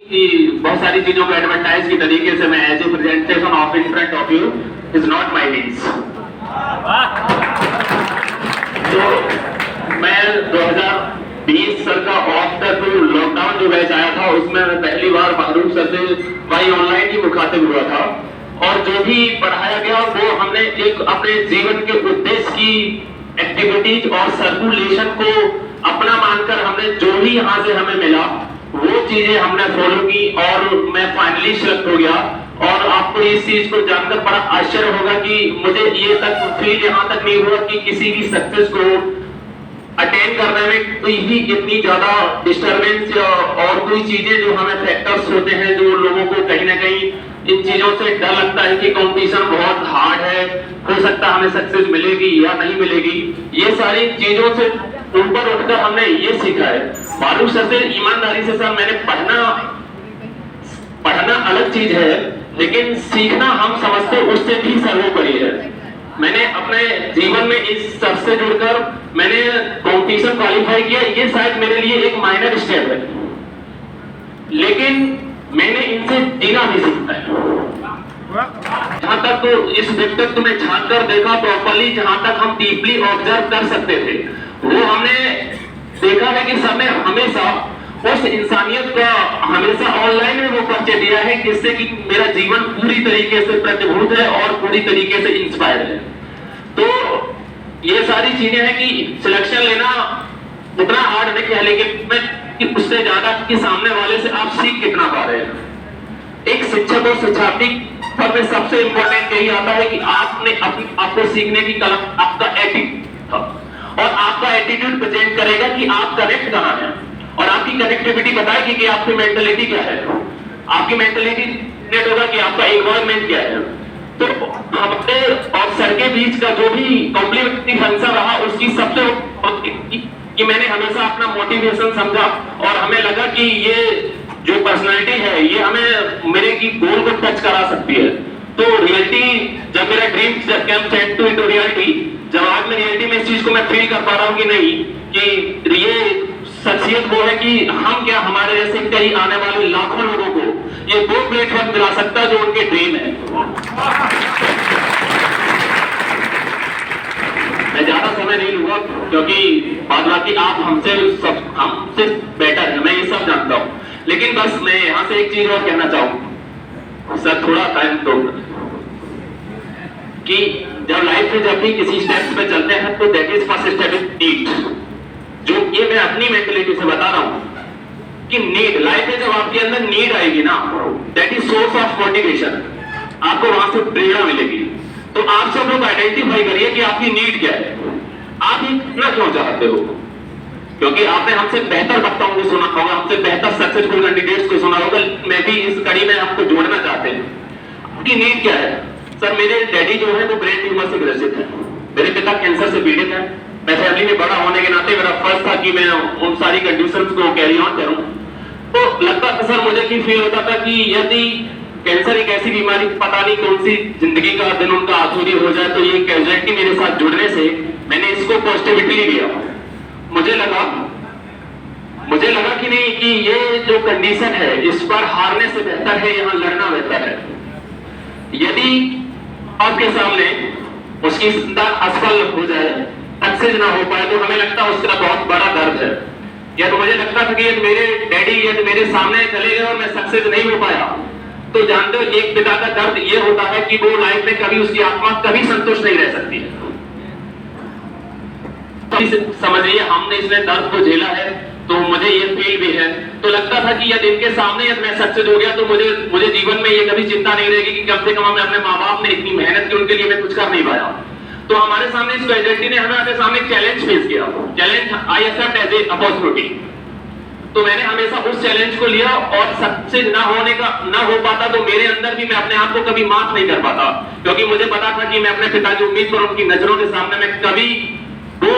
कि बहुत सारी चीजों को एडवर्टाइज की तरीके से मैं as a presentation of in front of you is not my means. तो मैं 2020 सर का ऑफ द लॉकडाउन जो बैच आया था उसमें मैं पहली बार मारूफ सर से भाई ऑनलाइन ही मुखातिब हुआ था, और जो भी पढ़ाया गया वो हमने एक अपने जीवन के उद्देश्य की एक्टिविटीज और सर्कुलेशन को अपना मानकर हमने जो भी यहाँ से हमें मिला वो चीजें हमने फॉलो की, और मैं फाइनली सिलेक्ट हो गया। और आपको इस चीज को जानकर बड़ा आश्चर्य होगा कि मुझे ये तक फील यहाँ तक नहीं हुआ कि किसी भी सक्सेस को अटेन करने में कोई भी इतनी ज्यादा डिस्टरबेंस या और कोई चीजें जो हमें फैक्टर्स होते हैं जो लोगों को कहीं ना कहीं इन चीजों से डर लगता है कि कंपटीशन बहुत हार्ड है, हो सकता है हमें सक्सेस मिलेगी या नहीं मिलेगी। ये सारी चीजों से ऊपर उठकर हमने ये सीखा है मारूफ सर से, ईमानदारी से सर मैंने पढ़ना अलग चीज है, लेकिन सीखना हम समझते उससे भी सर्वोपरि है। मैंने अपने जीवन में इस सर से जुड़कर मैंने कंपटीशन क्वालिफाई किया, ये शायद मेरे लिए एक माइनर स्टेप है, लेकिन मैंने इनसे जीना भी सीखा है। जहां तक तो इस व्यक्तित्व में झांक कर देखा प्रॉपरली, जहां तक हम डीपली ऑब्जर्व कर सकते थे, वो हमने देखा है कि सबने हमेशा उस इंसानियत का हमेशा ऑनलाइन में वो परिचय दिया है जिससे कि मेरा जीवन पूरी तरीके से प्रतिभूत है और पूरी तरीके से इंस्पायर है। तो ये सारी चीजें हैं कि सिलेक्शन लेना उतना हार्ड नहीं है, लेकिन मैं उससे ज्यादा कि सामने वाले से आप सीख कितना पा रहे हैं। एक शिक्षक और शिक्षार्थी पर में सबसे इंपॉर्टेंट यही आता है कि आपने आपको सीखने की कला, आपका एटीट्यूड और आपका एटीट्यूड प्रेजेंट करेगा कि आप कनेक्ट कहां हैं, और आपकी कनेक्टिविटी बताएगी कि आपकी मेंटलिटी क्या है। आपकी मेंटलिटी नेट होगा कि आपका एनवायरनमेंट क्या है। तो हमारे और सर के बीच का जो भी कॉम्प्लीमेंट्री फंक्शन रहा उसकी सबसे कि मैंने हमेशा अपना मोटिवेशन समझा, और हमें लगा कि ये जो पर्सनालिटी है ये हमें मेरे की गोल को टच करा सकती है। तो रियलिटी जब मेरा dream came set to into reality, जब आज मैं रियलिटी में इस चीज को मैं फील कर पा रहा हूँ कि नहीं कि ये शख्सियत वो है कि हम क्या हमारे जैसे कई आने वाले लाखों लोगों को ये वो प्लेटफॉर्म दिला सकता है जो उनके ड्रीम है। मैं ज्यादा समय नहीं लूंगा क्योंकि बाद बाकी आप हमसे बेटर है, मैं ये सब जानता हूं, लेकिन बस मैं यहां से एक चीज और कहना चाहूंगा सर, थोड़ा टाइम दो कि जब लाइफ में जब भी किसी स्टेप्स पे चलते हैं तो that is first step is need. जो ये मैं अपनी मेंटलिटी से बता रहा हूं कि नीड लाइफ में जब आपके अंदर नीड आएगी ना, that is source of motivation, आपको वहां से प्रेरणा मिलेगी। तो आप सब लोग आइडेंटिफाई करिए कि आपकी नीड क्या है, आप ये करना क्यों चाहते हो, क्योंकि आपने हमसे बेहतर वक्ताओं को सुना होगा, हमसे बेहतर सक्सेसफुल कैंडिडेट्स को सुना होगा, मैं भी इस कड़ी में आपको जोड़ना चाहते हैं। आपकी नीड क्या है? सर मेरे डैडी जो है वो ब्रेन ट्यूमर से ग्रसित है, मेरे पिता कैंसर से पीड़ित है। मैं फैमिली में बड़ा होने के नाते मेरा फर्ज था कि मैं उन सारी कंडीशंस को कैरी ऑन करूं। तो लगता था सर मुझे कि फील होता था कि यदि कैंसर एक ऐसी बीमारी, पता नहीं कौन सी जिंदगी का दिन उनका आखिरी हो जाए, तो ये कैजुअलिटी मेरे साथ जुड़ने से मैंने इसको पॉजिटिविटी लिया। मुझे लगा कि नहीं कि ये जो कंडीशन है इस पर हारने से बेहतर है यहाँ लड़ना बेहतर है। यदि आपके सामने उसकी असफल हो जाए, सक्सेस ना हो पाए, तो हमें लगता है उसका बहुत बड़ा दर्द है। या तो मुझे लगता था कि यदि मेरे डैडी यदि मेरे सामने चले गए और मैं सक्सेस नहीं हो पाया, तो जानते हो एक पिता का दर्द ये होता है कि वो लाइफ में कभी उसकी आत्मा कभी संतुष्ट नहीं रह सकती है। तो समझिए हमने इसमें दर्द को झेला है, तो मुझे ये फील भी है। तो लगता था कि यदि इनके सामने यदि मैं सक्सेस हो गया तो मुझे जीवन में ये कभी चिंता नहीं रहेगी कि कम से कम मैं अपने माँ बाप ने इतनी मेहनत की, उनके लिए मैं कुछ कर नहीं पाया। तो हमारे सामने इस ट्रेजेडी ने हमारे सामने चैलेंज फेस किया, challenge I accept as a opportunity. तो मैंने हमेशा उस चैलेंज को लिया, और सक्सेस ना हो पाता तो मेरे अंदर भी मैं अपने आप को कभी माफ नहीं कर पाता, क्योंकि मुझे पता था कि मैं अपने पिता की उम्मीद पर उनकी नजरों के सामने मैं कभी वो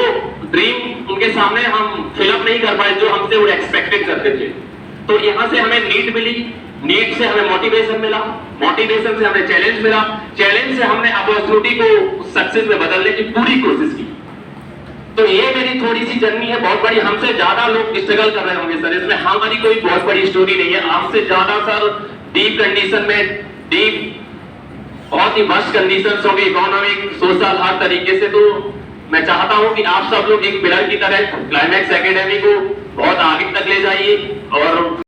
ड्रीम उनके सामने हम फिलअप नहीं कर पाए जो हमसे वो एक्सपेक्टेड करते थे। तो यहाँ से हमें नीड मिली, नीड से हमें मोटिवेशन मिला, मोटिवेशन से हमें चैलेंज मिला, चैलेंज से हमने अपॉर्चुनिटी को सक्सेस में बदलने की पूरी कोशिश की। तो ये मेरी थोड़ी सी जर्नी है बहुत बड़ी। हमसे ज्यादा लोग स्ट्रगल कर रहे होंगे सर, इसमें हमारी कोई बहुत बड़ी स्टोरी नहीं है। आपसे ज्यादा सर डीप कंडीशन में, डीप बहुत ही वर्स्ट कंडीशन होगी, इकोनॉमिक, सोशल, हर तरीके से। तो मैं चाहता हूं कि आप सब लोग एक पिलर की तरह क्लाइमैक्स एकेडमी को बहुत आगे तक ले जाइए और